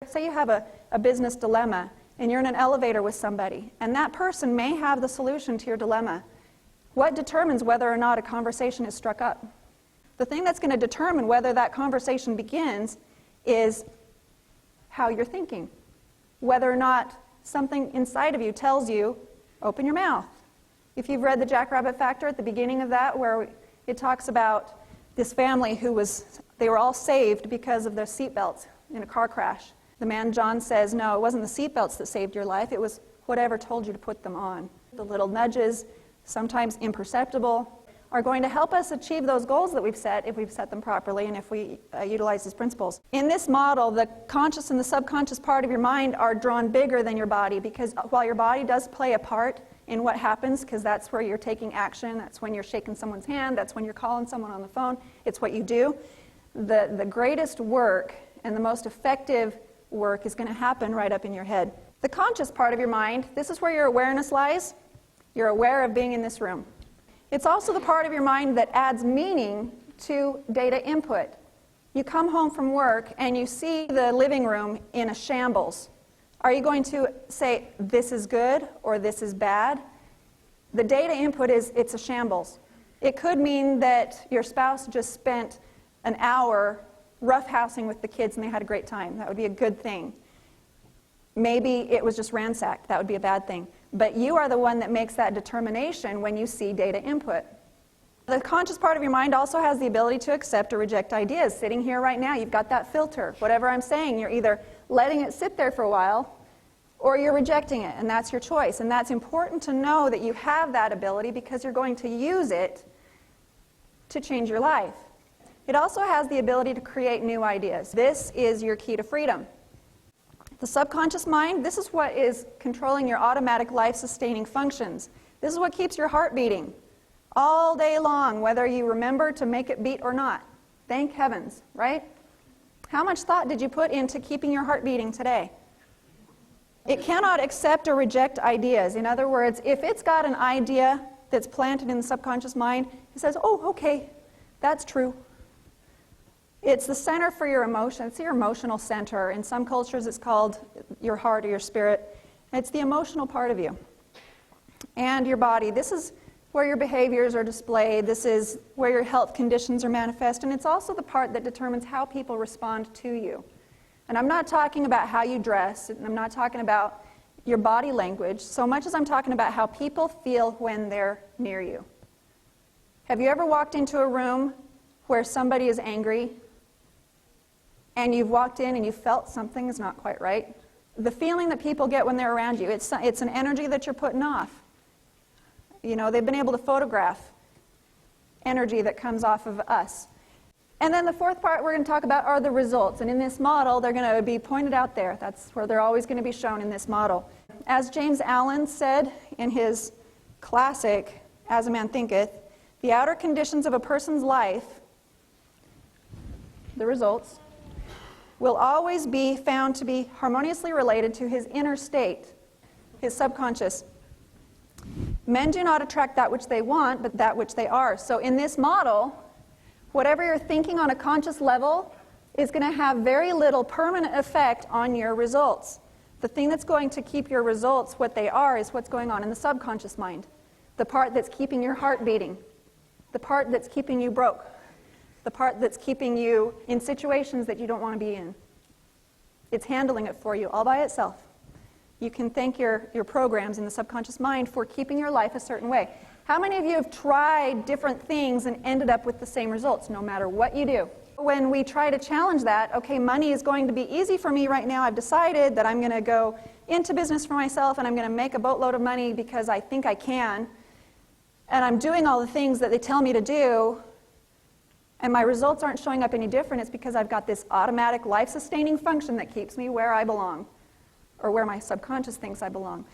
Say you have a business dilemma and you're in an elevator with somebody, and that person may have the solution to your dilemma. What determines whether or not a conversation is struck up? The thing that's going to determine whether that conversation begins is how you're thinking. Whether or not something inside of you tells you, open your mouth. If you've read The Jackrabbit Factor, at the beginning of that, where it talks about this family they were all saved because of their seatbelts in a car crash. The man, John, says, no, it wasn't the seatbelts that saved your life, it was whatever told you to put them on. The little nudges, sometimes imperceptible, are going to help us achieve those goals that we've set if we've set them properly and if we utilize these principles. In this model, the conscious and the subconscious part of your mind are drawn bigger than your body, because while your body does play a part in what happens, because that's where you're taking action, that's when you're shaking someone's hand, that's when you're calling someone on the phone, it's what you do. The greatest work and the most effective work is going to happen right up in your head. The conscious part of your mind, this is where your awareness lies. You're aware of being in this room. It's also the part of your mind that adds meaning to data input. You come home from work and you see the living room in a shambles. Are you going to say, this is good or this is bad? The data input is, it's a shambles. It could mean that your spouse just spent an hour roughhousing with the kids and they had a great time. That would be a good thing. Maybe it was just ransacked. That would be a bad thing. But you are the one that makes that determination when you see data input. The conscious part of your mind also has the ability to accept or reject ideas. Sitting here right now, you've got that filter. Whatever I'm saying, you're either letting it sit there for a while or you're rejecting it, and that's your choice. And that's important to know that you have that ability, because you're going to use it to change your life. It also has the ability to create new ideas. This is your key to freedom. The subconscious mind, this is what is controlling your automatic life-sustaining functions. This is what keeps your heart beating all day long, whether you remember to make it beat or not. Thank heavens, right? How much thought did you put into keeping your heart beating today? It cannot accept or reject ideas. In other words, if it's got an idea that's planted in the subconscious mind, it says, oh, okay, that's true. It's the center for your emotion. It's your emotional center. In some cultures, it's called your heart or your spirit. It's the emotional part of you. And your body. This is where your behaviors are displayed. This is where your health conditions are manifest. And it's also the part that determines how people respond to you. And I'm not talking about how you dress. And I'm not talking about your body language so much as I'm talking about how people feel when they're near you. Have you ever walked into a room where somebody is angry and you've walked in and you felt something is not quite right? The feeling that people get when they're around you, it's an energy that you're putting off. You know, they've been able to photograph energy that comes off of us. And then the fourth part we're going to talk about are the results. And in this model, they're going to be pointed out there. That's where they're always going to be shown in this model. As James Allen said in his classic, As a Man Thinketh, the outer conditions of a person's life, the results, will always be found to be harmoniously related to his inner state, his subconscious. Men do not attract that which they want, but that which they are. So in this model, whatever you're thinking on a conscious level is going to have very little permanent effect on your results. The thing that's going to keep your results what they are is what's going on in the subconscious mind. The part that's keeping your heart beating. The part that's keeping you broke. The part that's keeping you in situations that you don't want to be in. It's handling it for you all by itself. You can thank your programs in the subconscious mind for keeping your life a certain way. How many of you have tried different things and ended up with the same results, no matter what you do? When we try to challenge that, okay, money is going to be easy for me right now. I've decided that I'm going to go into business for myself and I'm going to make a boatload of money because I think I can. And I'm doing all the things that they tell me to do, and my results aren't showing up any different. It's because I've got this automatic life-sustaining function that keeps me where I belong, or where my subconscious thinks I belong.